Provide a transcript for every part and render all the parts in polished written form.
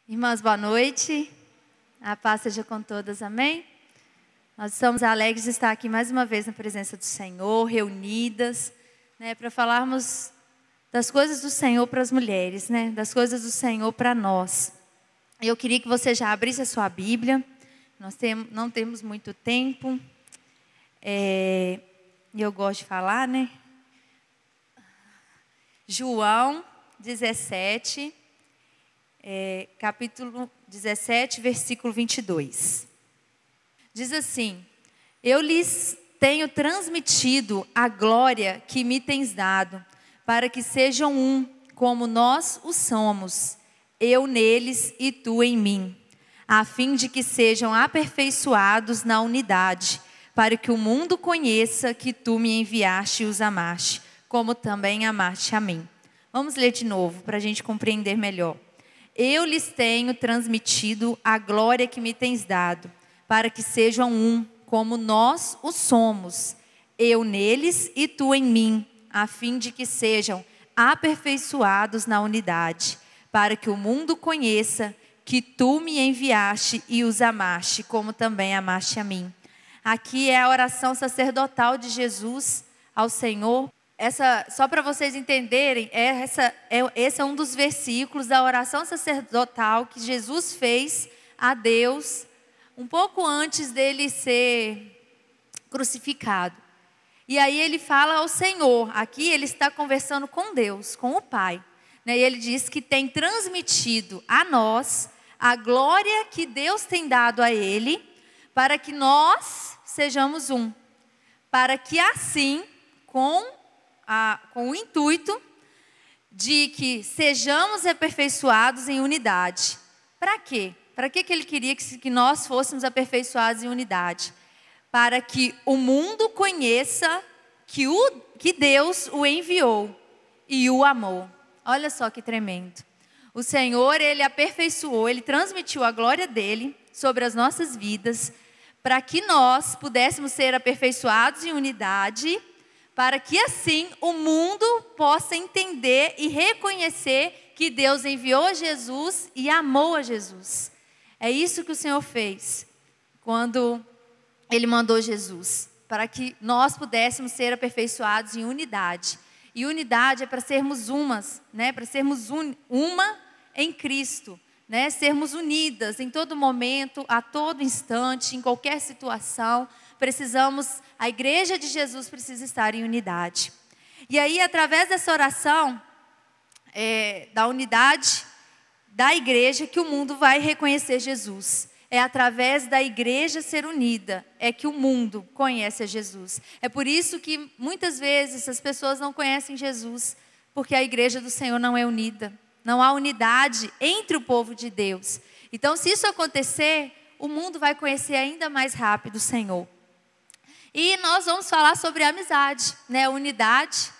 Irmãs, boa noite. A paz seja com todas, amém? Nós estamos alegres de estar aqui mais uma vez na presença do Senhor, reunidas, para falarmos das coisas do Senhor para as mulheres, das coisas do Senhor para nós. Eu queria que você já abrisse a sua Bíblia. Nós não temos muito tempo. E eu gosto de falar, João 17, capítulo 17, versículo 22. Diz assim: Eu lhes tenho transmitido a glória que me tens dado, para que sejam um, como nós o somos, eu neles e tu em mim, a fim de que sejam aperfeiçoados na unidade, para que o mundo conheça que tu me enviaste e os amaste, como também amaste a mim. Vamos ler de novo, para a gente compreender melhor. Eu lhes tenho transmitido a glória que me tens dado, para que sejam um, como nós o somos, eu neles e tu em mim, a fim de que sejam aperfeiçoados na unidade, para que o mundo conheça que tu me enviaste e os amaste, como também amaste a mim. Aqui é a oração sacerdotal de Jesus ao Senhor. Só para vocês entenderem, esse é um dos versículos da oração sacerdotal que Jesus fez a Deus um pouco antes dele ser crucificado. E aí ele fala ao Senhor, aqui ele está conversando com Deus, com o Pai. E ele diz que tem transmitido a nós a glória que Deus tem dado a ele, para que nós sejamos um. Para que assim, com o intuito de que sejamos aperfeiçoados em unidade. Para quê? Para que ele queria que nós fôssemos aperfeiçoados em unidade? Para que o mundo conheça que Deus o enviou e o amou. Olha só que tremendo. O Senhor, Ele aperfeiçoou, Ele transmitiu a glória dEle sobre as nossas vidas, para que nós pudéssemos ser aperfeiçoados em unidade, para que assim o mundo possa entender e reconhecer que Deus enviou a Jesus e amou a Jesus. É isso que o Senhor fez quando Ele mandou Jesus, para que nós pudéssemos ser aperfeiçoados em unidade. E unidade é para sermos para sermos uma em Cristo, sermos unidas em todo momento, a todo instante, em qualquer situação. A igreja de Jesus precisa estar em unidade. E aí, através dessa oração, da unidade da igreja, que o mundo vai reconhecer Jesus. É através da igreja ser unida, é que o mundo conhece a Jesus. É por isso que, muitas vezes, as pessoas não conhecem Jesus, porque a igreja do Senhor não é unida. Não há unidade entre o povo de Deus. Então, se isso acontecer, o mundo vai conhecer ainda mais rápido o Senhor. E nós vamos falar sobre amizade, Unidade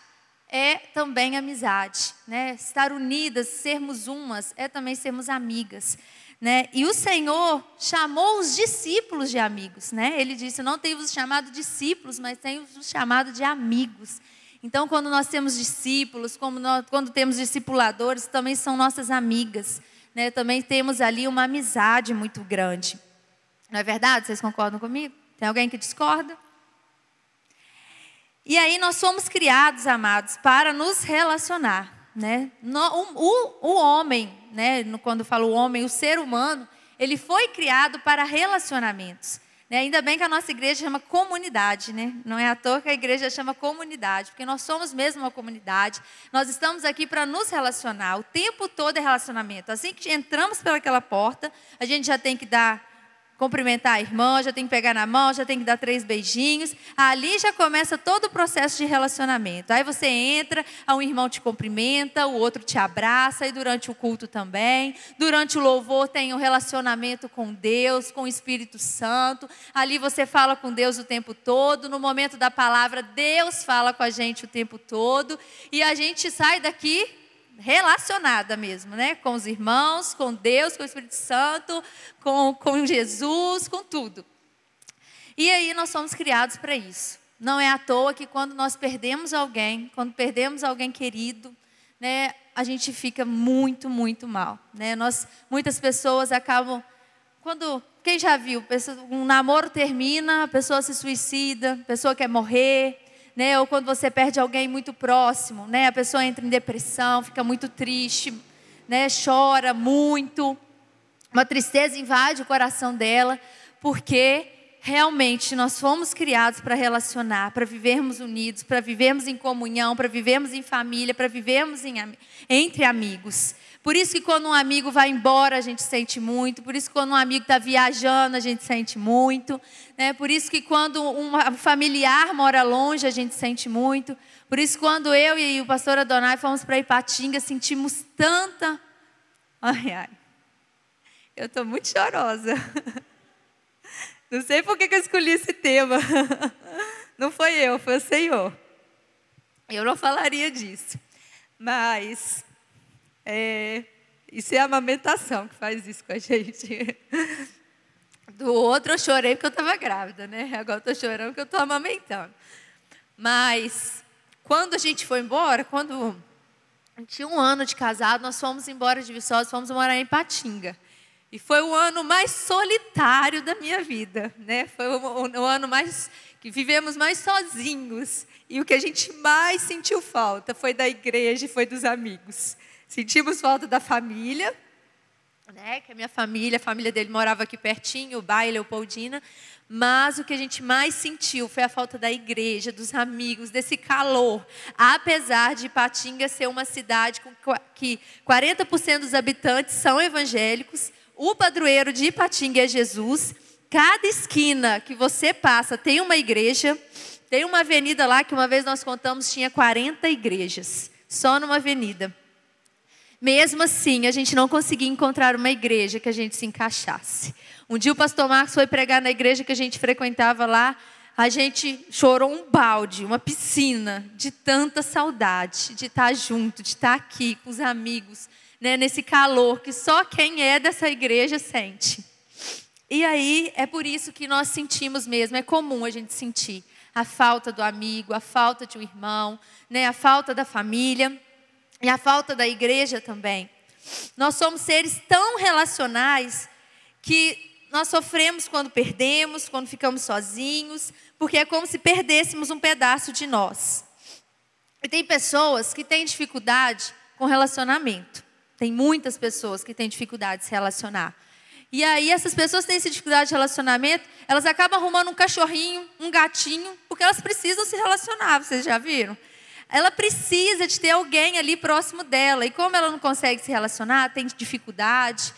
é também amizade, Estar unidas, sermos umas, é também sermos amigas, E o Senhor chamou os discípulos de amigos, Ele disse: não tenho vos chamado discípulos, mas tenho vos chamado de amigos. Então, quando nós temos discípulos, quando temos discipuladores, também são nossas amigas, Também temos ali uma amizade muito grande. Não é verdade? Vocês concordam comigo? Tem alguém que discorda? E aí nós somos criados, amados, para nos relacionar, O homem, quando eu falo homem, o ser humano, ele foi criado para relacionamentos. Ainda bem que a nossa igreja chama comunidade, Não é à toa que a igreja chama comunidade, porque nós somos mesmo uma comunidade. Nós estamos aqui para nos relacionar, o tempo todo é relacionamento. Assim que entramos pelaquela porta, a gente já tem que cumprimentar a irmã, já tem que pegar na mão, já tem que dar 3 beijinhos. Ali já começa todo o processo de relacionamento. Aí você entra, um irmão te cumprimenta, o outro te abraça, e durante o culto também. Durante o louvor tem um relacionamento com Deus, com o Espírito Santo. Ali você fala com Deus o tempo todo. No momento da palavra, Deus fala com a gente o tempo todo. E a gente sai daqui relacionada mesmo, com os irmãos, com Deus, com o Espírito Santo, com Jesus, com tudo. E aí nós somos criados para isso. Não é à toa que quando nós perdemos alguém querido, a gente fica muito, muito mal, né? Muitas pessoas acabam, quem já viu, um namoro termina, a pessoa se suicida, a pessoa quer morrer, né? Ou quando você perde alguém muito próximo, né? A pessoa entra em depressão, fica muito triste, né? Chora muito, uma tristeza invade o coração dela, porque realmente nós fomos criados para relacionar, para vivermos unidos, para vivermos em comunhão, para vivermos em família, para vivermos entre amigos. Por isso que quando um amigo vai embora, a gente sente muito. Por isso que quando um amigo está viajando, a gente sente muito, né? Por isso que quando um familiar mora longe, a gente sente muito. Por isso quando eu e o pastor Adonai fomos para Ipatinga, sentimos tanta... Ai, eu estou muito chorosa. Não sei por que eu escolhi esse tema. Não foi eu, foi o Senhor. Eu não falaria disso. Mas isso é a amamentação que faz isso com a gente. Do outro eu chorei porque eu estava grávida, né? Agora eu estou chorando porque eu estou amamentando. Mas quando a gente foi embora, quando a gente tinha 1 ano de casado, nós fomos embora de Viçosa, fomos morar em Ipatinga. E foi o ano mais solitário da minha vida, né? Foi o ano que vivemos mais sozinhos. E o que a gente mais sentiu falta foi da igreja e foi dos amigos. Sentimos falta da família, né? Que a família dele morava aqui pertinho, o Bai e Leopoldina. Mas o que a gente mais sentiu foi a falta da igreja, dos amigos, desse calor. Apesar de Ipatinga ser uma cidade que 40% dos habitantes são evangélicos, o padroeiro de Ipatinga é Jesus. Cada esquina que você passa tem uma igreja. Tem uma avenida lá que uma vez nós contamos tinha 40 igrejas. Só numa avenida. Mesmo assim, a gente não conseguia encontrar uma igreja que a gente se encaixasse. Um dia o pastor Marcos foi pregar na igreja que a gente frequentava lá. A gente chorou um balde, uma piscina de tanta saudade. De estar junto, de estar aqui com os amigos. Né, nesse calor que só quem é dessa igreja sente. E aí é por isso que nós sentimos mesmo, é comum a gente sentir a falta do amigo, a falta de um irmão, né, a falta da família e a falta da igreja também. Nós somos seres tão relacionais que nós sofremos quando perdemos, quando ficamos sozinhos, porque é como se perdêssemos um pedaço de nós. E tem pessoas que têm dificuldade com relacionamento. Tem muitas pessoas que têm dificuldade de se relacionar. E aí essas pessoas que têm essa dificuldade de relacionamento, elas acabam arrumando um cachorrinho, um gatinho, porque elas precisam se relacionar, vocês já viram? Ela precisa de ter alguém ali próximo dela. E como ela não consegue se relacionar, tem dificuldade,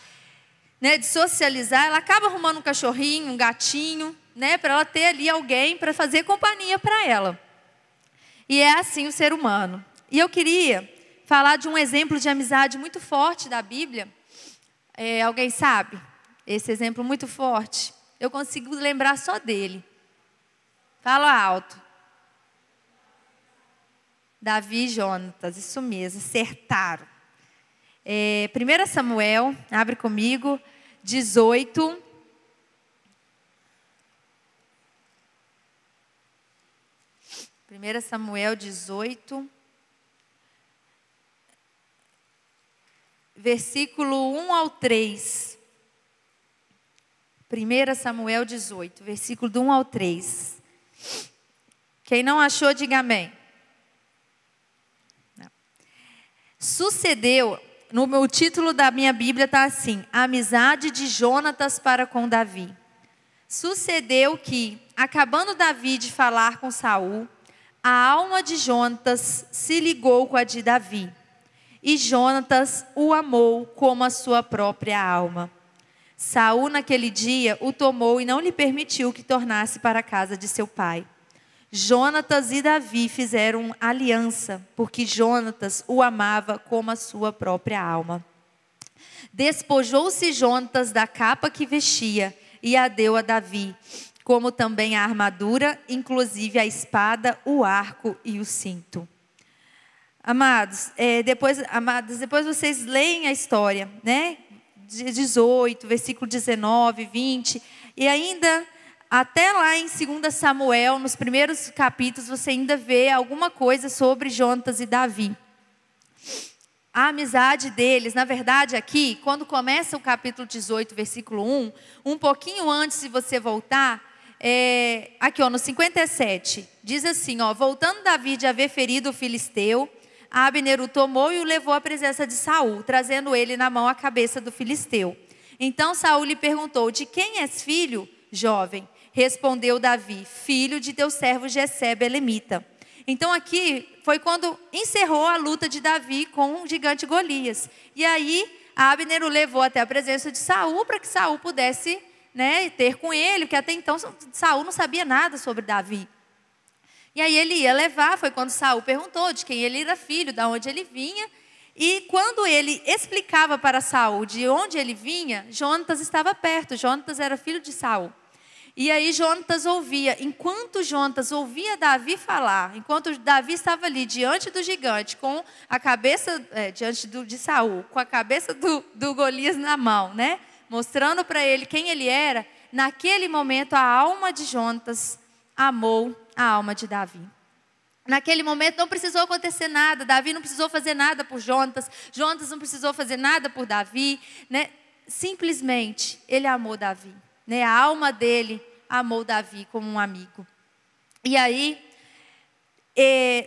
né, de socializar, ela acaba arrumando um cachorrinho, um gatinho, né, para ela ter ali alguém para fazer companhia para ela. E é assim o ser humano. E eu queria falar de um exemplo de amizade muito forte da Bíblia. Alguém sabe? Esse exemplo muito forte. Eu consigo lembrar só dele. Fala alto. Davi e Jonatas, isso mesmo, acertaram. 1 Samuel, abre comigo, 18. Samuel 18. Versículo 1 ao 3. 1 Samuel 18, versículo do 1 ao 3. Quem não achou, diga amém. Não. Sucedeu, o título da minha Bíblia está assim: A amizade de Jonatas para com Davi. Sucedeu que, acabando Davi de falar com Saul, a alma de Jonatas se ligou com a de Davi. E Jonatas o amou como a sua própria alma. Saul naquele dia o tomou e não lhe permitiu que tornasse para a casa de seu pai. Jonatas e Davi fizeram aliança, porque Jonatas o amava como a sua própria alma. Despojou-se Jonatas da capa que vestia e a deu a Davi, como também a armadura, inclusive a espada, o arco e o cinto. Amados, depois vocês leem a história, né? 18, versículo 19, 20, e ainda até lá em 2 Samuel, nos primeiros capítulos, você ainda vê alguma coisa sobre Jonatas e Davi. a amizade deles, na verdade aqui, quando começa o capítulo 18, versículo 1, um pouquinho antes, se você voltar, aqui ó, no 57, diz assim, ó, voltando Davi de haver ferido o filisteu, Abner o tomou e o levou à presença de Saul, trazendo ele na mão a cabeça do filisteu. Então Saul lhe perguntou, de quem és filho, jovem? Respondeu Davi, filho de teu servo Jessé belemita. Então aqui foi quando encerrou a luta de Davi com o gigante Golias. E aí Abner o levou até a presença de Saul para que Saul pudesse, né, ter com ele, porque até então Saul não sabia nada sobre Davi. E aí ele ia levar, foi quando Saul perguntou de quem ele era filho, de onde ele vinha. E quando ele explicava para Saul de onde ele vinha, Jonatas estava perto. Jonatas era filho de Saul. E aí Jonatas ouvia, enquanto Jonatas ouvia Davi falar, enquanto Davi estava ali diante do gigante, com a cabeça, diante de Saul, com a cabeça do Golias na mão, né? Mostrando para ele quem ele era, naquele momento a alma de Jonatas amou a alma de Davi. Naquele momento não precisou acontecer nada, Davi não precisou fazer nada por Jonatas, Jonatas não precisou fazer nada por Davi, né? Simplesmente ele amou Davi, né? A alma dele amou Davi como um amigo. E aí,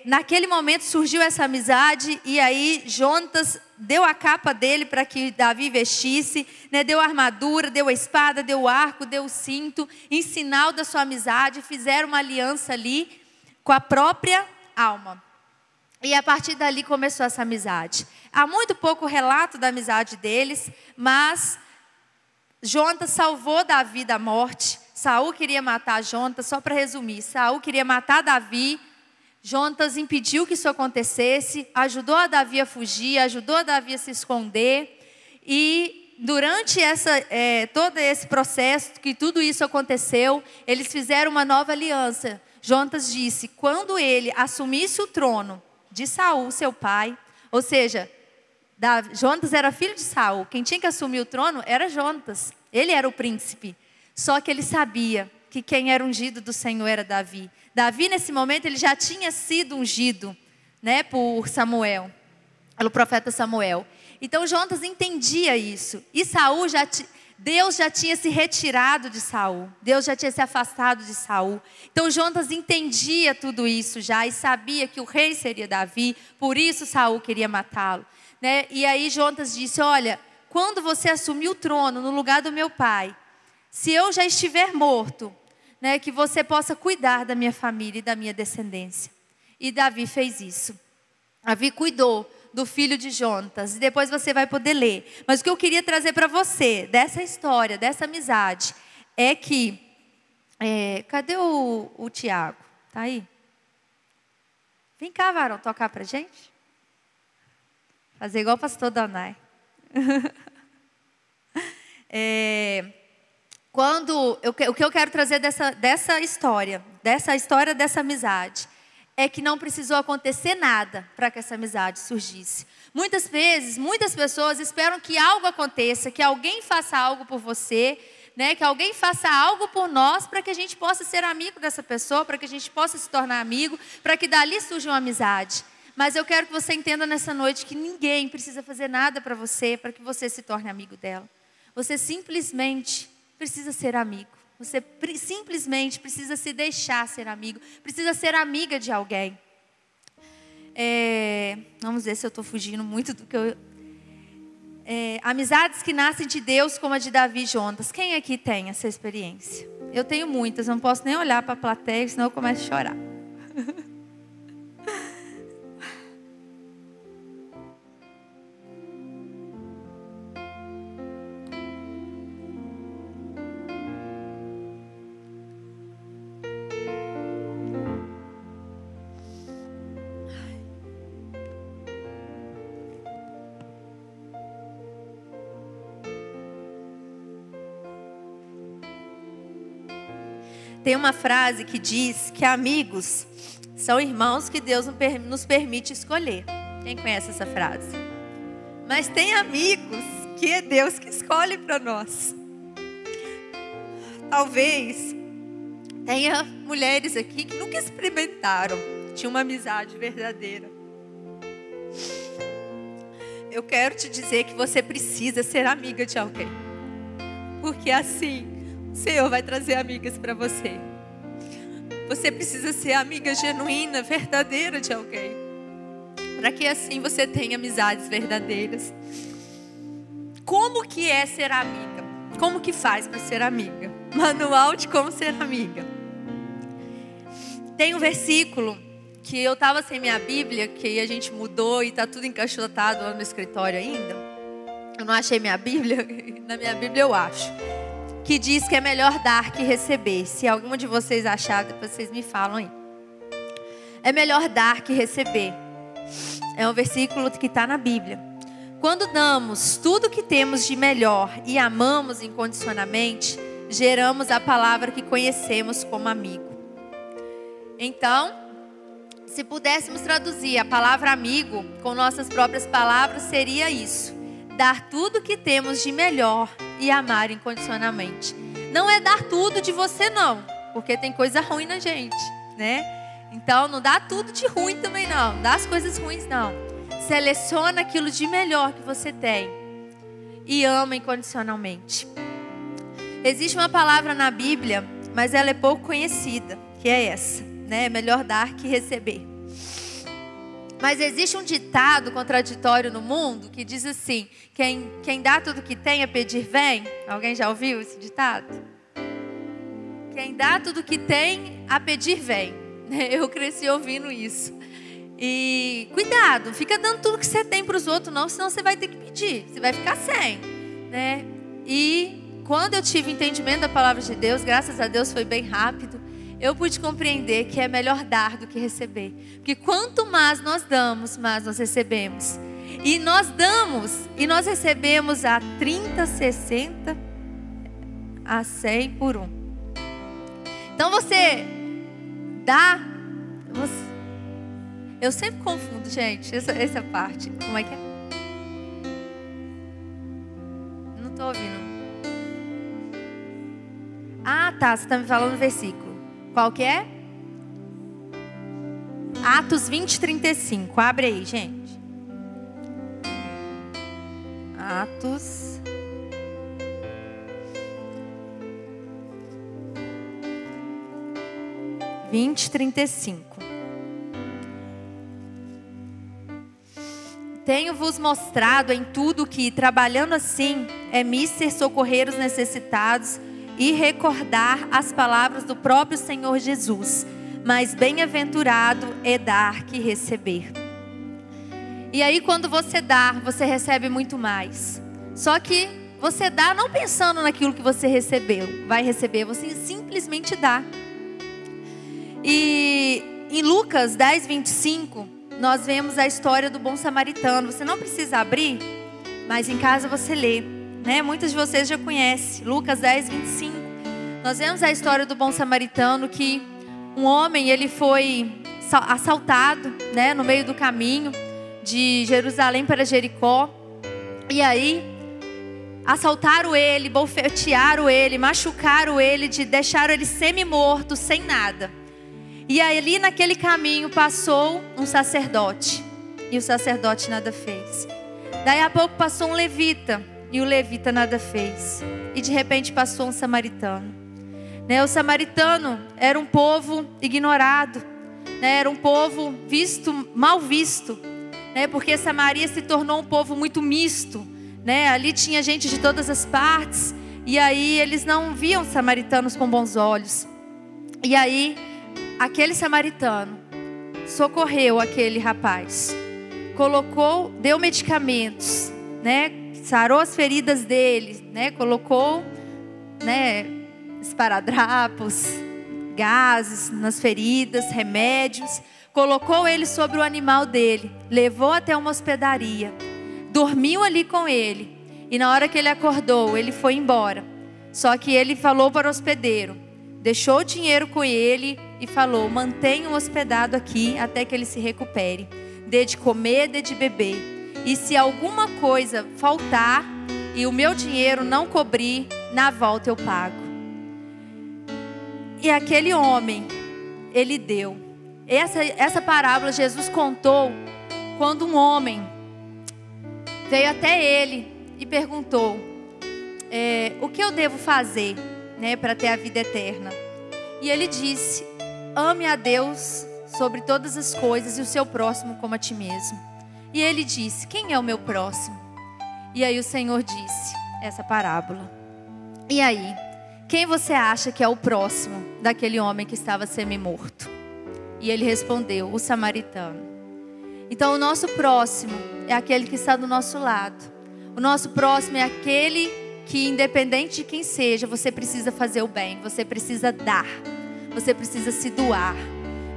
naquele momento surgiu essa amizade, e aí Jonatas deu a capa dele para que Davi vestisse, né? Deu a armadura, deu a espada, deu o arco, deu o cinto, em sinal da sua amizade, fizeram uma aliança ali com a própria alma. E a partir dali começou essa amizade. Há muito pouco relato da amizade deles, mas Jonatas salvou Davi da morte. Saul queria matar Jonatas, só para resumir, Saul queria matar Davi, Jonatas impediu que isso acontecesse, ajudou a Davi a fugir, ajudou a Davi a se esconder, e durante todo esse processo, que tudo isso aconteceu, eles fizeram uma nova aliança. Jonatas disse, quando ele assumisse o trono de Saul, seu pai, ou seja, Jonatas era filho de Saul, quem tinha que assumir o trono era Jonatas, ele era o príncipe. Só que ele sabia que quem era ungido do Senhor era Davi. Davi, nesse momento, ele já tinha sido ungido, né, por Samuel, pelo profeta Samuel. Então, Jonatas entendia isso. E Saul Deus já tinha se retirado de Saul. Deus já tinha se afastado de Saul. Então, Jonatas entendia tudo isso já e sabia que o rei seria Davi. Por isso, Saul queria matá-lo, né? E aí, Jonatas disse, olha, quando você assumir o trono no lugar do meu pai, se eu já estiver morto, né, que você possa cuidar da minha família e da minha descendência. E Davi fez isso. Davi cuidou do filho de Jonatas. E depois você vai poder ler. Mas o que eu queria trazer para você, dessa história, dessa amizade, é que... cadê o Tiago? Tá aí? Vem cá, varão, tocar para gente. Fazer igual o pastor Danai. O que eu quero trazer dessa história, dessa amizade, é que não precisou acontecer nada para que essa amizade surgisse. Muitas vezes, muitas pessoas esperam que algo aconteça, que alguém faça algo por você, né? Que alguém faça algo por nós para que a gente possa ser amigo dessa pessoa, para que a gente possa se tornar amigo, para que dali surja uma amizade. Mas eu quero que você entenda nessa noite que ninguém precisa fazer nada para você, para que você se torne amigo dela. Você simplesmente precisa ser amigo. Você simplesmente precisa se deixar ser amigo. Precisa ser amiga de alguém. Vamos ver se eu estou fugindo muito do que eu... amizades que nascem de Deus, como a de Davi e Jonatas. Quem aqui tem essa experiência? Eu tenho muitas, não posso nem olhar para a plateia, senão eu começo a chorar. Tem uma frase que diz que amigos são irmãos que Deus nos permite escolher. Quem conhece essa frase? Mas tem amigos que é Deus que escolhe para nós. Talvez tenha mulheres aqui que nunca experimentaram, tinha uma amizade verdadeira. eu quero te dizer que você precisa ser amiga de alguém. Porque assim, o Senhor vai trazer amigas para você. Você precisa ser amiga genuína, verdadeira de alguém. Para que assim você tenha amizades verdadeiras. Como que é ser amiga? Como que faz para ser amiga? Manual de como ser amiga. Tem um versículo que eu estava sem minha Bíblia, que a gente mudou e está tudo encaixotado lá no escritório ainda. Eu não achei minha Bíblia, na minha Bíblia eu acho. Que diz que é melhor dar que receber. Se alguma de vocês achar, depois vocês me falam aí. É melhor dar que receber. É um versículo que está na Bíblia. Quando damos tudo que temos de melhor e amamos incondicionalmente, geramos a palavra que conhecemos como amigo. Então, se pudéssemos traduzir a palavra amigo com nossas próprias palavras, seria isso: dar tudo que temos de melhor e amar incondicionalmente. Não é dar tudo de você não, porque tem coisa ruim na gente, né? Então não dá tudo de ruim também não, dá as coisas ruins não. Seleciona aquilo de melhor que você tem e ama incondicionalmente. Existe uma palavra na Bíblia, mas ela é pouco conhecida, que é essa, né? É melhor dar que receber. Mas existe um ditado contraditório no mundo que diz assim: quem dá tudo que tem a pedir vem. Alguém já ouviu esse ditado? Quem dá tudo que tem a pedir vem. Eu cresci ouvindo isso. E cuidado, fica dando tudo que você tem para os outros não, senão você vai ter que pedir, você vai ficar sem, né? E quando eu tive entendimento da palavra de Deus, graças a Deus foi bem rápido, eu pude compreender que é melhor dar do que receber. Porque quanto mais nós damos, mais nós recebemos. E nós damos, e nós recebemos a 30, 60, a 100 por 1. Então você dá, eu sempre confundo, gente, essa parte. Como é que é? Não estou ouvindo. Ah, tá, você está me falando no versículo. Qual que é? Atos 20, 35. Abre aí, gente. Atos 20, 35. Tenho-vos mostrado em tudo que, trabalhando assim, é mister socorrer os necessitados e recordar as palavras do próprio Senhor Jesus. Mas bem-aventurado é dar que receber. E aí quando você dá, você recebe muito mais. Só que você dá não pensando naquilo que você vai receber, você simplesmente dá. E em Lucas 10, 25, nós vemos a história do bom samaritano. Você não precisa abrir, mas em casa você lê, né? Muitos de vocês já conhecem, Lucas 10, 25. Nós vemos a história do bom samaritano, que um homem, ele foi assaltado, né, no meio do caminho de Jerusalém para Jericó. E aí assaltaram ele, bofetearam ele, machucaram ele, deixaram ele semi-morto, sem nada. E aí, ali naquele caminho passou um sacerdote, e o sacerdote nada fez. Daí a pouco passou um levita, e o levita nada fez. E de repente passou um samaritano, né? O samaritano era um povo ignorado, né? Era um povo mal visto, né? Porque Samaria se tornou um povo muito misto, né? Ali tinha gente de todas as partes, e aí eles não viam samaritanos com bons olhos. E aí aquele samaritano socorreu aquele rapaz, deu medicamentos, né? Sarou as feridas dele, né? Colocou, né, esparadrapos, gases nas feridas, remédios. Colocou ele sobre o animal dele, levou até uma hospedaria, dormiu ali com ele. E na hora que ele acordou, ele foi embora. Só que ele falou para o hospedeiro, deixou o dinheiro com ele e falou: mantenha-o hospedado aqui até que ele se recupere. Dê de comer, dê de beber. E se alguma coisa faltar e o meu dinheiro não cobrir, na volta eu pago. E aquele homem, ele deu. Essa parábola Jesus contou quando um homem veio até ele e perguntou: o que eu devo fazer, né, para ter a vida eterna? E ele disse: ame a Deus sobre todas as coisas e o seu próximo como a ti mesmo. E ele disse: quem é o meu próximo? E aí o Senhor disse essa parábola: e aí, quem você acha que é o próximo daquele homem que estava semi-morto? E ele respondeu: o samaritano. Então o nosso próximo é aquele que está do nosso lado. O nosso próximo é aquele que, independente de quem seja, você precisa fazer o bem, você precisa dar, você precisa se doar,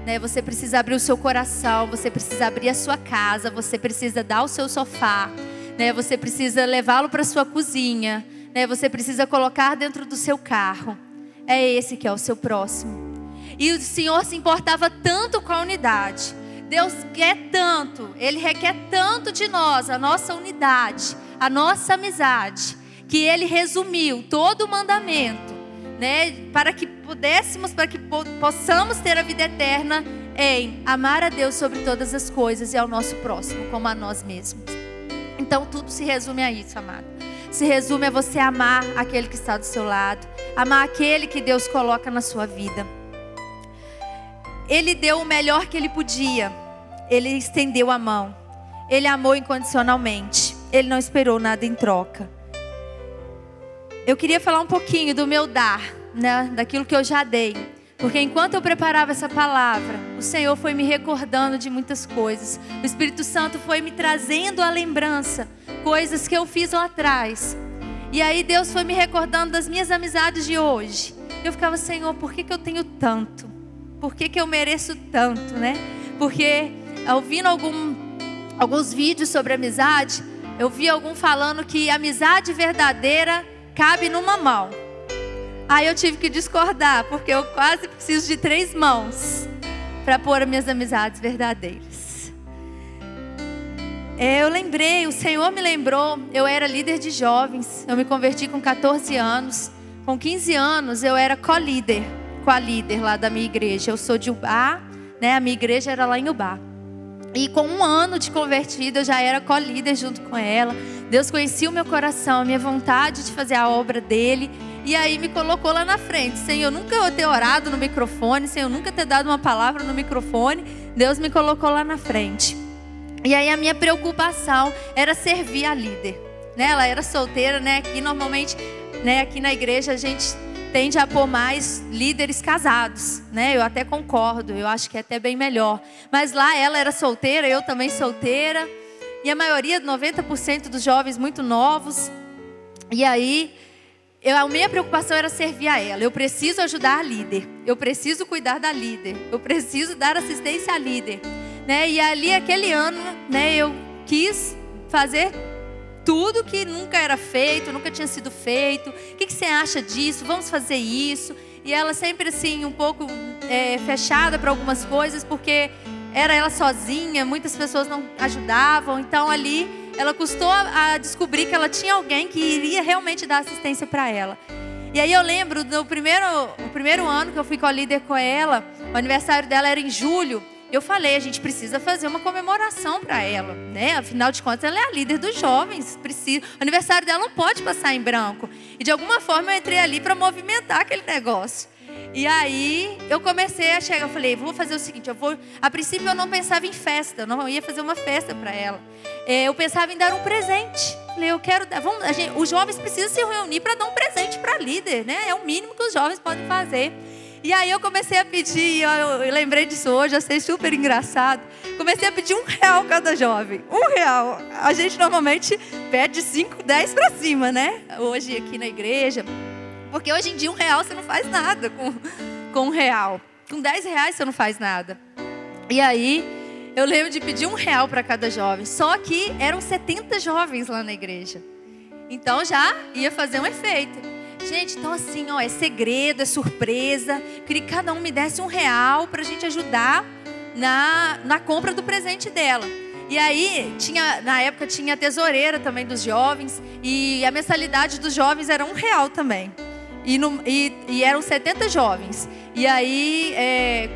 né? Você precisa abrir o seu coração, você precisa abrir a sua casa, você precisa dar o seu sofá, né? Você precisa levá-lo para a sua cozinha, né? Você precisa colocar dentro do seu carro. É esse que é o seu próximo. E o Senhor se importava tanto com a unidade. Deus quer tanto, Ele requer tanto de nós, a nossa unidade, a nossa amizade, que Ele resumiu todo o mandamento, né, para que possamos ter a vida eterna em amar a Deus sobre todas as coisas e ao nosso próximo, como a nós mesmos. Então tudo se resume a isso, amado. Se resume a você amar aquele que está do seu lado, amar aquele que Deus coloca na sua vida. Ele deu o melhor que Ele podia. Ele estendeu a mão. Ele amou incondicionalmente. Ele não esperou nada em troca. Eu queria falar um pouquinho do meu dar, né? Daquilo que eu já dei. Porque enquanto eu preparava essa palavra, o Senhor foi me recordando de muitas coisas. O Espírito Santo foi me trazendo à lembrança coisas que eu fiz lá atrás. E aí Deus foi me recordando das minhas amizades de hoje. Eu ficava: Senhor, por que eu tenho tanto? Por que eu mereço tanto, né? Porque ouvindo alguns vídeos sobre amizade, eu vi algum falando que amizade verdadeira cabe numa mão. Aí eu tive que discordar, porque eu quase preciso de 3 mãos para pôr as minhas amizades verdadeiras. Eu lembrei, o Senhor me lembrou, eu era líder de jovens, eu me converti com 14 anos. Com 15 anos eu era co-líder com a líder lá da minha igreja. Eu sou de Ubá, né? A minha igreja era lá em Ubá. E com 1 ano de convertida, eu já era co-líder junto com ela. Deus conhecia o meu coração, a minha vontade de fazer a obra dele. E aí me colocou lá na frente. Sem eu nunca ter orado no microfone, sem eu nunca ter dado uma palavra no microfone, Deus me colocou lá na frente. E aí a minha preocupação era servir a líder, né? Ela era solteira, né? Aqui normalmente, né? Aqui na igreja a gente tende a pôr mais líderes casados, né? Eu até concordo, eu acho que é até bem melhor. Mas lá ela era solteira, eu também solteira. E a maioria, 90% dos jovens muito novos. E aí, a minha preocupação era servir a ela. Eu preciso ajudar a líder. Eu preciso cuidar da líder. Eu preciso dar assistência à líder, né? E ali, aquele ano, né? Eu quis fazer tudo que nunca era feito, nunca tinha sido feito. O que você acha disso? Vamos fazer isso. E ela sempre assim, um pouco fechada para algumas coisas, porque era ela sozinha, muitas pessoas não ajudavam. Então ali, ela custou a descobrir que ela tinha alguém que iria realmente dar assistência para ela. E aí eu lembro do primeiro ano que eu fui co-líder com ela, o aniversário dela era em julho. Eu falei, a gente precisa fazer uma comemoração para ela, né? Afinal de contas, ela é a líder dos jovens. O aniversário dela não pode passar em branco. E de alguma forma eu entrei ali para movimentar aquele negócio. E aí eu comecei a chegar, eu falei, vou fazer o seguinte, a princípio eu não pensava em festa, eu não ia fazer uma festa para ela. Eu pensava em dar um presente. Falei, eu quero dar, os jovens precisam se reunir para dar um presente para a líder, né? É o mínimo que os jovens podem fazer. E aí eu comecei a pedir, eu lembrei disso hoje, achei super engraçado. Comecei a pedir R$1 cada jovem. R$1. A gente normalmente pede 5, 10 para cima, né? Hoje aqui na igreja. Porque hoje em dia R$1 você não faz nada com R$1. Com R$10 você não faz nada. E aí eu lembro de pedir R$1 para cada jovem. Só que eram 70 jovens lá na igreja. Então já ia fazer um efeito. Gente, então assim, é segredo, é surpresa. Queria que cada um me desse R$1 para a gente ajudar na compra do presente dela. E aí, na época tinha a tesoureira também dos jovens. E a mensalidade dos jovens era R$1 também. E eram 70 jovens. E aí,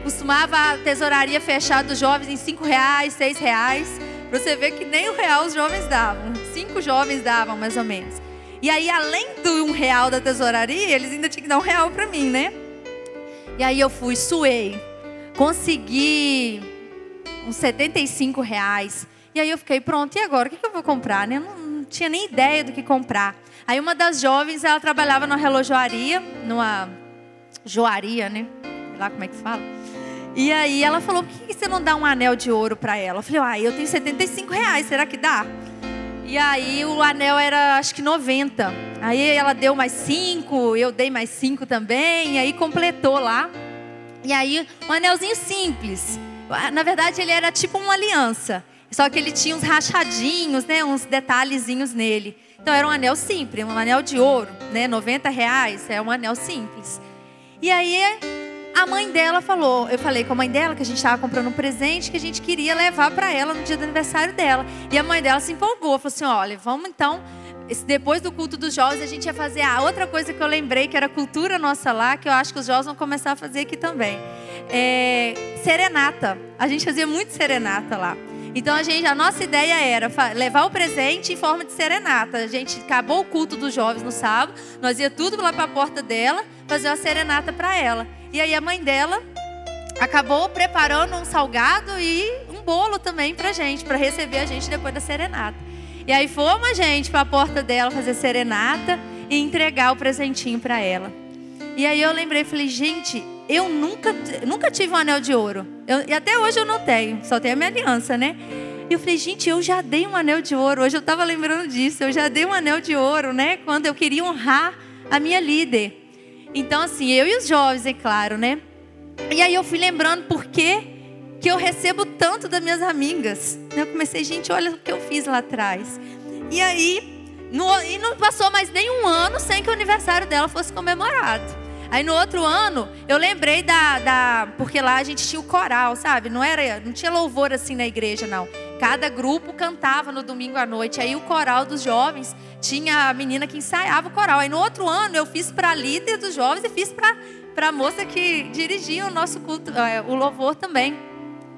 costumava a tesouraria fechar dos jovens em R$5, R$6. Para você ver que nem R$1 os jovens davam. 5 jovens davam, mais ou menos. E aí, além do R$1 da tesouraria, eles ainda tinham que dar R$1 para mim, né? E aí eu fui, suei. Consegui uns R$75. E aí eu fiquei, pronto, e agora? O que eu vou comprar, né? Eu não tinha nem ideia do que comprar. Aí uma das jovens, ela trabalhava numa relojoaria, numa joaria, né? Sei lá como é que fala. E aí ela falou, por que você não dá um anel de ouro para ela? Eu falei, eu tenho R$75, será que dá? E aí o anel era, acho que 90. Aí ela deu mais 5, eu dei mais 5 também, e aí completou lá. E aí um anelzinho simples. Na verdade ele era tipo uma aliança, só que ele tinha uns rachadinhos, né, uns detalhezinhos nele. Então era um anel simples, um anel de ouro, né, R$90, é um anel simples. E aí a mãe dela falou, eu falei com a mãe dela que a gente estava comprando um presente que a gente queria levar para ela no dia do aniversário dela. E a mãe dela se empolgou, falou assim, olha, vamos então, depois do culto dos jovens a gente ia fazer a outra coisa que eu lembrei, que era cultura nossa lá, que eu acho que os jovens vão começar a fazer aqui também. Serenata, a gente fazia muito serenata lá. Então a nossa ideia era levar o presente em forma de serenata. A gente acabou o culto dos jovens no sábado, nós ia tudo lá para a porta dela, fazer uma serenata para ela. E aí a mãe dela acabou preparando um salgado e um bolo também pra gente, para receber a gente depois da serenata. E aí fomos a gente para a porta dela fazer serenata e entregar o presentinho para ela. E aí eu lembrei, falei, gente, eu nunca tive um anel de ouro. E até hoje eu não tenho, só tenho a minha aliança, né? E eu falei, gente, eu já dei um anel de ouro. Hoje eu estava lembrando disso, eu já dei um anel de ouro, né? Quando eu queria honrar a minha líder. Então assim, eu e os jovens, é claro, né? E aí eu fui lembrando por que eu recebo tanto das minhas amigas. Eu comecei, gente, olha o que eu fiz lá atrás. E aí, não passou mais nem um ano sem que o aniversário dela fosse comemorado. Aí no outro ano, eu lembrei porque lá a gente tinha o coral, sabe? Não tinha louvor assim na igreja, não. Cada grupo cantava no domingo à noite. Aí o coral dos jovens tinha a menina que ensaiava o coral. Aí no outro ano eu fiz para a líder dos jovens e fiz para a moça que dirigia o nosso culto, o louvor também.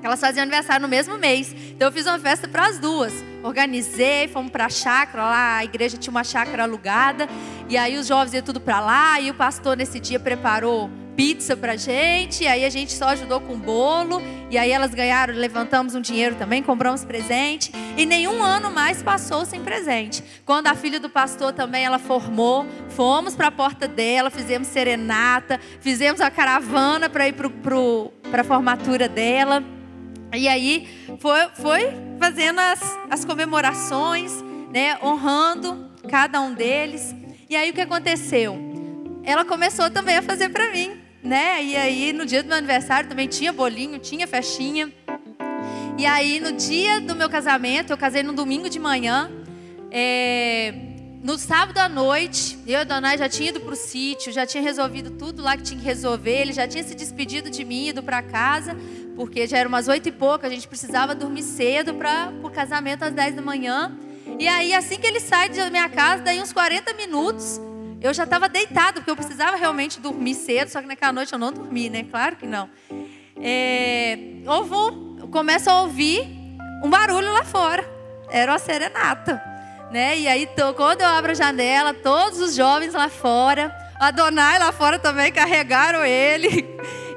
Elas faziam aniversário no mesmo mês. Então eu fiz uma festa para as duas. Organizei, fomos para a chácara lá. A igreja tinha uma chácara alugada. E aí os jovens iam tudo para lá. E o pastor nesse dia preparou pizza pra gente. E aí a gente só ajudou com o bolo. E aí elas ganharam, levantamos um dinheiro também, compramos presente. E nenhum ano mais passou sem presente. Quando a filha do pastor também, ela formou, fomos para a porta dela, fizemos serenata, fizemos a caravana para ir para a formatura dela. E aí foi fazendo as comemorações, né, honrando cada um deles. E aí o que aconteceu? Ela começou também a fazer para mim, né? E aí no dia do meu aniversário também tinha bolinho, tinha festinha. E aí no dia do meu casamento, eu casei no domingo de manhã. No sábado à noite, eu e a Donai já tinha ido para o sítio, já tinha resolvido tudo lá que tinha que resolver. Ele já tinha se despedido de mim, ido para casa, porque já era umas 8 e pouco, a gente precisava dormir cedo para o casamento às 10 da manhã. E aí assim que ele sai da minha casa, daí uns 40 minutos, eu já estava deitada, porque eu precisava realmente dormir cedo, só que naquela noite eu não dormi, né? Claro que não. Eu começo a ouvir um barulho lá fora, era uma serenata. Né? E aí, quando eu abro a janela, todos os jovens lá fora, a Donai lá fora também carregaram ele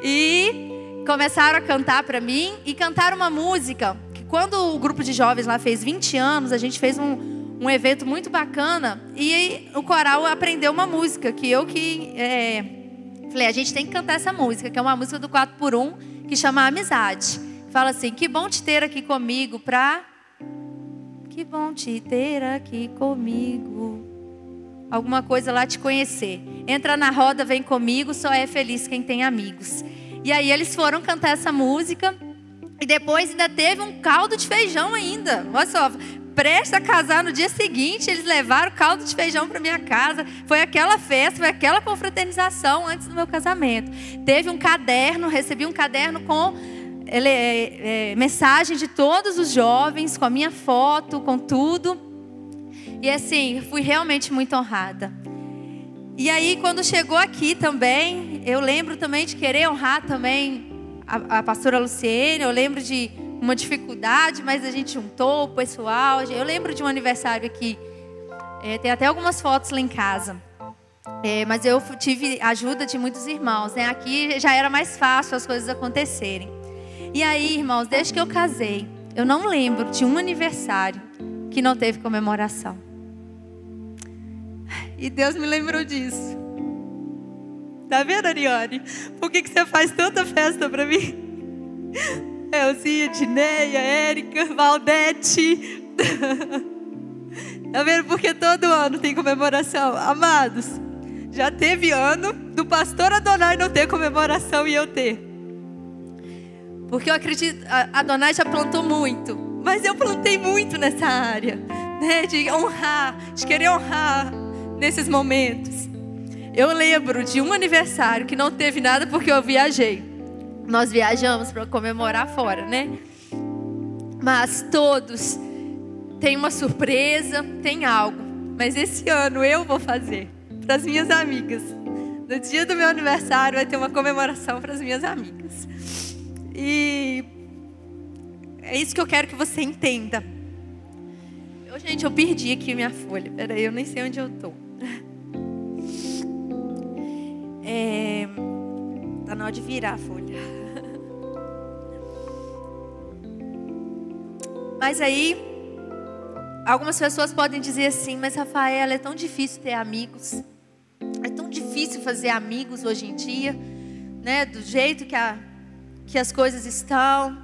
e começaram a cantar para mim e cantaram uma música que quando o grupo de jovens lá fez 20 anos, a gente fez um evento muito bacana e o coral aprendeu uma música que falei, a gente tem que cantar essa música, que é uma música do 4x1 que chama Amizade. Fala assim, que bom te ter aqui comigo Que bom te ter aqui comigo. Alguma coisa lá, te conhecer. Entra na roda, vem comigo, só é feliz quem tem amigos. E aí eles foram cantar essa música. E depois ainda teve um caldo de feijão ainda. Olha só, prestes a casar no dia seguinte, eles levaram caldo de feijão para minha casa. Foi aquela festa, foi aquela confraternização antes do meu casamento. Teve um caderno, recebi um caderno com mensagem de todos os jovens, com a minha foto, com tudo. E assim, fui realmente muito honrada. E aí, quando chegou aqui também, eu lembro também de querer honrar também a pastora Luciene. Eu lembro de uma dificuldade, mas a gente juntou o pessoal. Eu lembro de um aniversário aqui, tem até algumas fotos lá em casa. Mas eu tive ajuda de muitos irmãos, né? Aqui já era mais fácil as coisas acontecerem. E aí, irmãos, desde que eu casei, eu não lembro de um aniversário que não teve comemoração. E Deus me lembrou disso. Tá vendo, Ariane? Por que você faz tanta festa pra mim? Elzinha, Dineia, Érica, Valdete. Tá vendo? Porque todo ano tem comemoração. Amados, já teve ano do pastor Adonai não ter comemoração e eu ter. Porque eu acredito, a Adonai já plantou muito, mas eu plantei muito nessa área, né? De honrar, de querer honrar nesses momentos. Eu lembro de um aniversário que não teve nada porque eu viajei. Nós viajamos para comemorar fora, né? Mas todos têm uma surpresa, tem algo. Mas esse ano eu vou fazer para as minhas amigas. No dia do meu aniversário vai ter uma comemoração para as minhas amigas. E é isso que eu quero que você entenda. Gente, eu perdi aqui minha folha. Peraí, eu nem sei onde eu estou. Tá na hora de virar a folha. Mas aí, algumas pessoas podem dizer assim: mas Rafaela, é tão difícil ter amigos. É tão difícil fazer amigos hoje em dia, né? Do jeito que as coisas estão,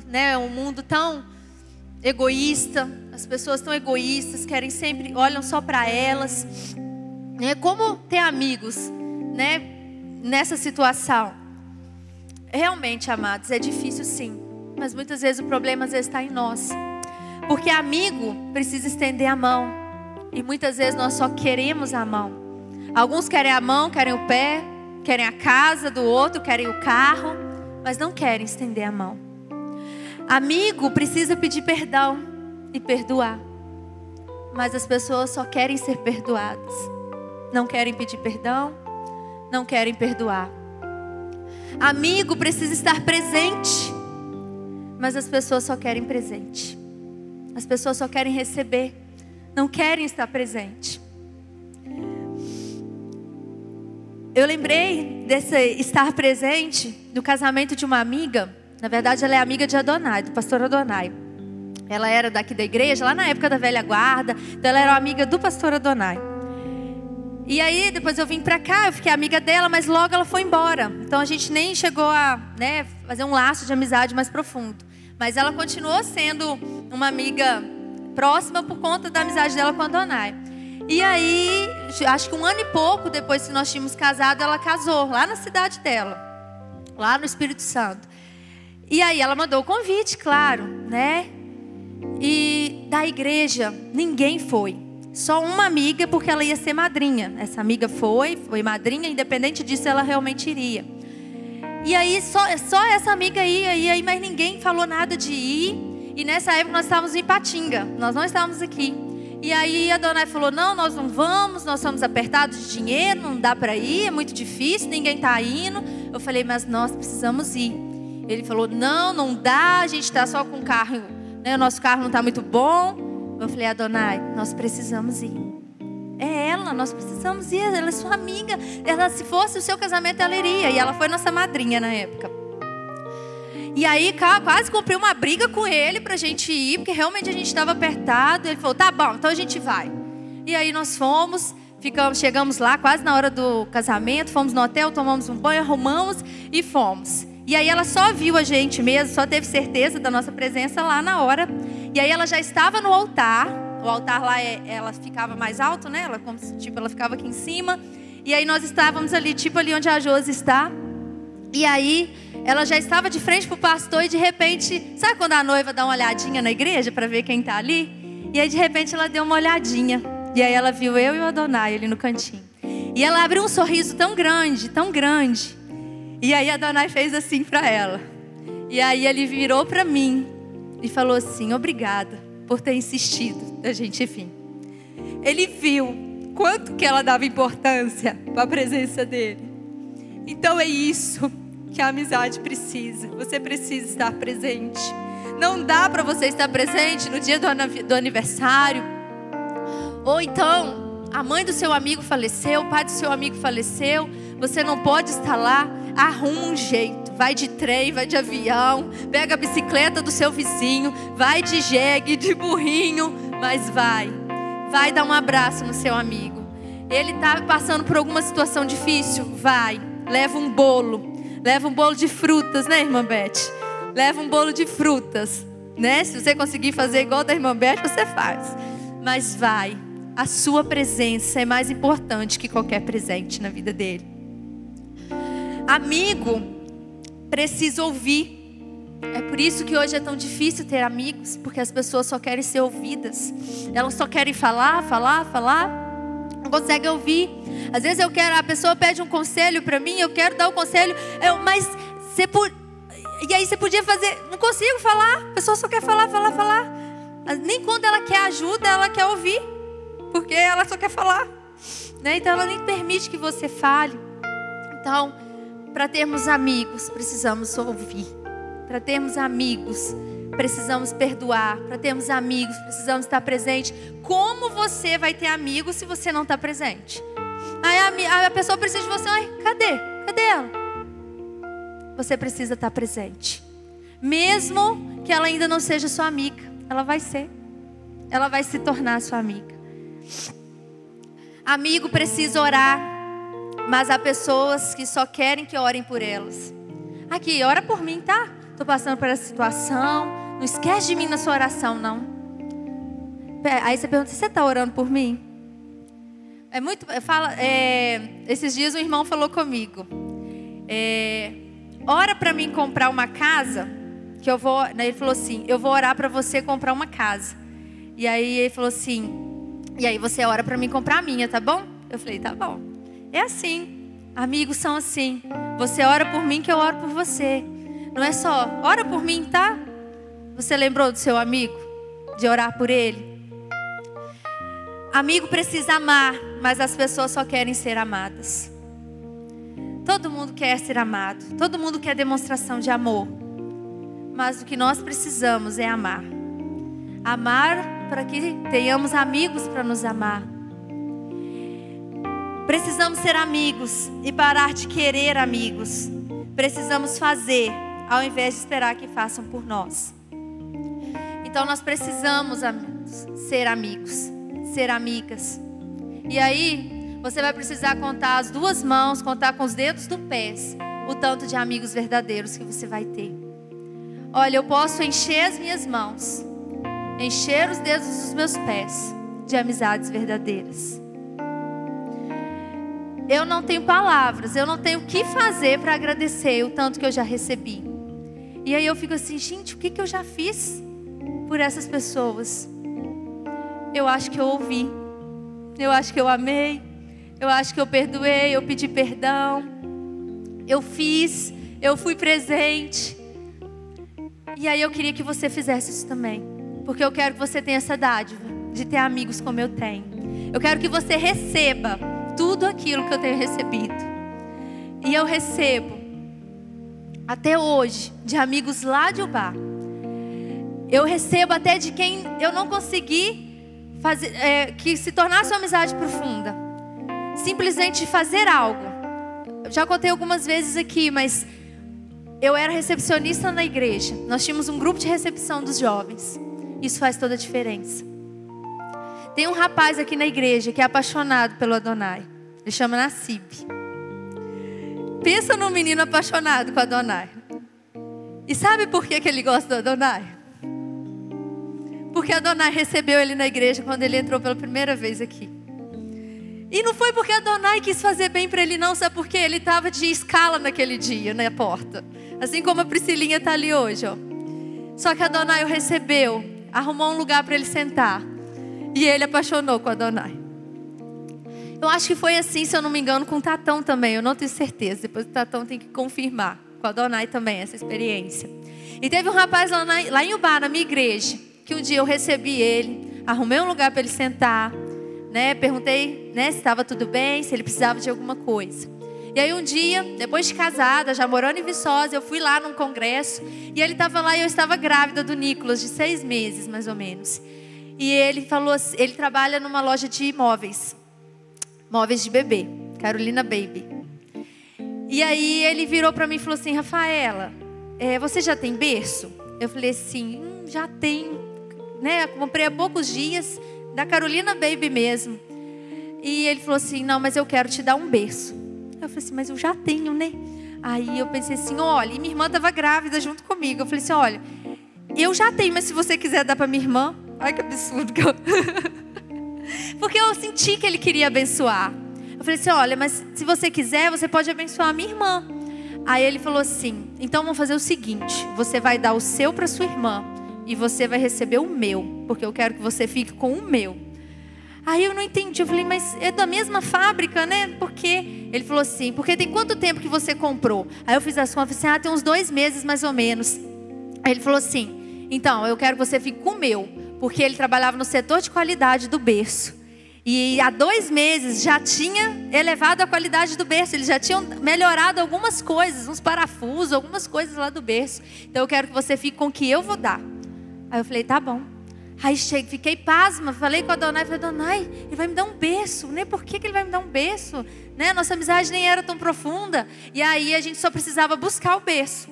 né? Um mundo tão egoísta, as pessoas tão egoístas, querem sempre, olham só para elas, né? Como ter amigos, né? Nessa situação. Realmente, amados, é difícil sim, mas muitas vezes o problema às vezes está em nós, porque amigo precisa estender a mão, e muitas vezes nós só queremos a mão. Alguns querem a mão, querem o pé, querem a casa do outro, querem o carro, mas não querem estender a mão. Amigo precisa pedir perdão e perdoar, mas as pessoas só querem ser perdoadas, não querem pedir perdão, não querem perdoar. Amigo precisa estar presente, mas as pessoas só querem presente. As pessoas só querem receber, não querem estar presente. Eu lembrei desse estar presente do casamento de uma amiga. Na verdade, ela é amiga de Adonai, do pastor Adonai. Ela era daqui da igreja, lá na época da velha guarda. Então ela era amiga do pastor Adonai. E aí, depois eu vim pra cá, eu fiquei amiga dela, mas logo ela foi embora. Então a gente nem chegou a, né, fazer um laço de amizade mais profundo. Mas ela continuou sendo uma amiga próxima por conta da amizade dela com Adonai. E aí, acho que 1 ano e pouco depois que nós tínhamos casado, ela casou lá na cidade dela, lá no Espírito Santo. E aí ela mandou o convite, claro, né? E da igreja, ninguém foi. Só uma amiga, porque ela ia ser madrinha. Essa amiga foi madrinha, independente disso, ela realmente iria. E aí, só essa amiga ia, e aí, mas ninguém falou nada de ir. E nessa época nós estávamos em Ipatinga, nós não estávamos aqui. E aí a Adonai falou: não, nós não vamos, nós estamos apertados de dinheiro, não dá para ir, é muito difícil, ninguém está indo. Eu falei: mas nós precisamos ir. Ele falou: não dá, a gente está só com o carro, né? O nosso carro não está muito bom. Eu falei: Adonai, nós precisamos ir. É ela, nós precisamos ir, ela é sua amiga. Ela, se fosse o seu casamento, ela iria. E ela foi nossa madrinha na época. E aí quase comprei uma briga com ele pra gente ir, porque realmente a gente estava apertado. Ele falou: tá bom, então a gente vai. E aí nós fomos, chegamos lá quase na hora do casamento, fomos no hotel, tomamos um banho, arrumamos e fomos. E aí ela só viu a gente mesmo, só teve certeza da nossa presença lá na hora. E aí ela já estava no altar. O altar lá, ela ficava mais alto, né? Ela ficava aqui em cima. E aí nós estávamos ali, ali onde a Josi está. E aí ela já estava de frente para o pastor e de repente, sabe quando a noiva dá uma olhadinha na igreja para ver quem está ali? E aí de repente ela deu uma olhadinha. E aí ela viu eu e o Adonai ali no cantinho. E ela abriu um sorriso tão grande, tão grande. E aí a Adonai fez assim para ela. E aí ele virou para mim e falou assim: obrigada por ter insistido da gente vir. Ele viu quanto que ela dava importância para a presença dele. Então é isso que a amizade precisa. Você precisa estar presente. não dá para você estar presente no dia do aniversário. Ou então, a mãe do seu amigo faleceu, o pai do seu amigo faleceu, você não pode estar lá. Arruma um jeito, vai de trem, vai de avião, pega a bicicleta do seu vizinho, vai de jegue, de burrinho, mas vai dar um abraço no seu amigo. Ele está passando por alguma situação difícil, vai, leva um bolo de frutas, né, irmã Beth? Leva um bolo de frutas, né? Se você conseguir fazer igual da irmã Beth, você faz. Mas vai, a sua presença é mais importante que qualquer presente na vida dele. Amigo precisa ouvir. É por isso que hoje é tão difícil ter amigos, porque as pessoas só querem ser ouvidas. Elas só querem falar, não conseguem ouvir. Às vezes a pessoa pede um conselho para mim, eu quero dar o conselho, mas e aí você podia fazer, não consigo falar, a pessoa só quer falar. Nem quando ela quer ajuda, ela quer ouvir, porque ela só quer falar, né? Então ela nem permite que você fale. Então, para termos amigos, precisamos ouvir. Para termos amigos, precisamos perdoar. Para termos amigos, precisamos estar presente. Como você vai ter amigos se você não está presente? Aí a pessoa precisa de você. Cadê ela? Você precisa estar presente. Mesmo que ela ainda não seja sua amiga, ela vai ser. Ela vai se tornar sua amiga. Amigo precisa orar, mas há pessoas que só querem que orem por elas. Aqui, ora por mim, tá? Estou passando por essa situação. Não esquece de mim na sua oração, não. Aí você pergunta, você está orando por mim? Esses dias um irmão falou comigo. Ora para mim comprar uma casa, que eu vou. Ele falou assim, eu vou orar para você comprar uma casa. E aí ele falou assim, e aí você ora para mim comprar a minha, tá bom? Eu falei, tá bom. É assim, amigos são assim. Você ora por mim que eu oro por você. Não é só, ora por mim, tá? Você lembrou do seu amigo? De orar por ele? Amigo precisa amar, mas as pessoas só querem ser amadas. Todo mundo quer ser amado. Todo mundo quer demonstração de amor. Mas o que nós precisamos é amar. Amar para que tenhamos amigos para nos amar. Precisamos ser amigos e parar de querer amigos. Precisamos fazer, ao invés de esperar que façam por nós. Então nós precisamos, amigos, ser amigos, ser amigas. E aí, você vai precisar contar as duas mãos, contar com os dedos do pés, o tanto de amigos verdadeiros que você vai ter. Olha, eu posso encher as minhas mãos, encher os dedos dos meus pés de amizades verdadeiras. Eu não tenho palavras, eu não tenho o que fazer para agradecer o tanto que eu já recebi. E aí eu fico assim, gente, o que eu já fiz por essas pessoas? Eu acho que eu ouvi, eu acho que eu amei, eu acho que eu perdoei, eu pedi perdão, eu fiz, eu fui presente. E aí eu queria que você fizesse isso também, porque eu quero que você tenha essa dádiva de ter amigos como eu tenho. Eu quero que você receba tudo aquilo que eu tenho recebido. E eu recebo até hoje de amigos lá de Ubá. Eu recebo até de quem eu não consegui fazer, que se tornasse uma amizade profunda. Simplesmente fazer algo. Eu já contei algumas vezes aqui, mas eu era recepcionista na igreja. Nós tínhamos um grupo de recepção dos jovens. Isso faz toda a diferença. Tem um rapaz aqui na igreja que é apaixonado pelo Adonai. Ele chama Nassib. Pensa num menino apaixonado com Adonai. E sabe por que ele gosta do Adonai? Porque Adonai recebeu ele na igreja quando ele entrou pela primeira vez aqui. E não foi porque Adonai quis fazer bem para ele não, sabe por quê? Ele estava de escala naquele dia, na porta. Assim como a Priscilinha está ali hoje, ó. Só que Adonai o recebeu, arrumou um lugar para ele sentar. E ele apaixonou com Adonai. Eu acho que foi assim, se eu não me engano, com o Tatão também. Eu não tenho certeza, depois o Tatão tem que confirmar. Com a Adonai também, essa experiência. E teve um rapaz lá em Ubá, na minha igreja, que um dia eu recebi ele, arrumei um lugar para ele sentar, né? Perguntei, né, se estava tudo bem, se ele precisava de alguma coisa. E aí um dia, depois de casada, já morando em Viçosa, eu fui lá num congresso. E ele estava lá e eu estava grávida do Nicolas, de 6 meses mais ou menos. E ele falou, ele trabalha numa loja de móveis de bebê, Carolina Baby. E aí ele virou para mim e falou assim: Rafaela, você já tem berço? Eu falei assim, já tenho, né? Comprei há poucos dias, da Carolina Baby mesmo. E ele falou assim: não, mas eu quero te dar um berço. Eu falei assim, mas eu já tenho, né? Aí eu pensei assim, olha, e minha irmã estava grávida junto comigo. Eu falei assim, olha, eu já tenho, mas se você quiser dar para minha irmã. Ai, que absurdo que eu... Porque eu senti que ele queria abençoar. Eu falei assim, olha, mas se você quiser, você pode abençoar a minha irmã. Aí ele falou assim, então vamos fazer o seguinte, você vai dar o seu para sua irmã e você vai receber o meu, porque eu quero que você fique com o meu. Aí eu não entendi, eu falei, mas é da mesma fábrica, né? Porque ele falou assim, porque tem quanto tempo que você comprou? Aí eu fiz as contas, falei assim, tem uns 2 meses mais ou menos. Aí ele falou assim, então eu quero que você fique com o meu. Porque ele trabalhava no setor de qualidade do berço. E há 2 meses já tinha elevado a qualidade do berço. Eles já tinham melhorado algumas coisas, uns parafusos, algumas coisas lá do berço. Então eu quero que você fique com o que eu vou dar. Aí eu falei, tá bom. Aí fiquei pasma, falei com a Adonai, falei, Adonai, ele vai me dar um berço, né? Por que ele vai me dar um berço? Né? Nossa amizade nem era tão profunda. E aí a gente só precisava buscar o berço.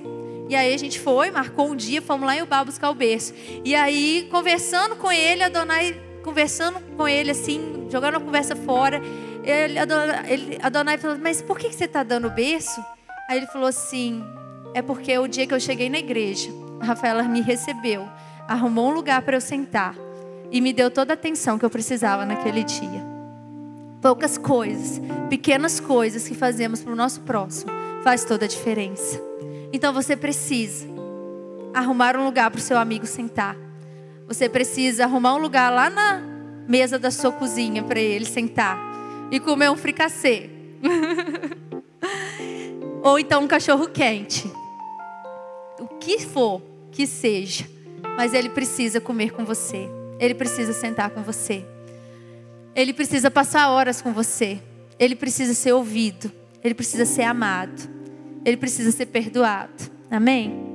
E aí a gente foi, marcou um dia, fomos lá em Ubá buscar o berço. E aí, conversando com ele, conversando com ele assim, jogando a conversa fora, a Adonai falou, mas por que você está dando o berço? Aí ele falou assim, é porque o dia que eu cheguei na igreja, a Rafaela me recebeu, arrumou um lugar para eu sentar e me deu toda a atenção que eu precisava naquele dia. Poucas coisas, pequenas coisas que fazemos para o nosso próximo, faz toda a diferença. Então você precisa arrumar um lugar para o seu amigo sentar. Você precisa arrumar um lugar lá na mesa da sua cozinha para ele sentar e comer um fricassê. Ou então um cachorro quente. O que for que seja. Mas ele precisa comer com você. Ele precisa sentar com você. Ele precisa passar horas com você. Ele precisa ser ouvido. Ele precisa ser amado. Ele precisa ser perdoado. Amém?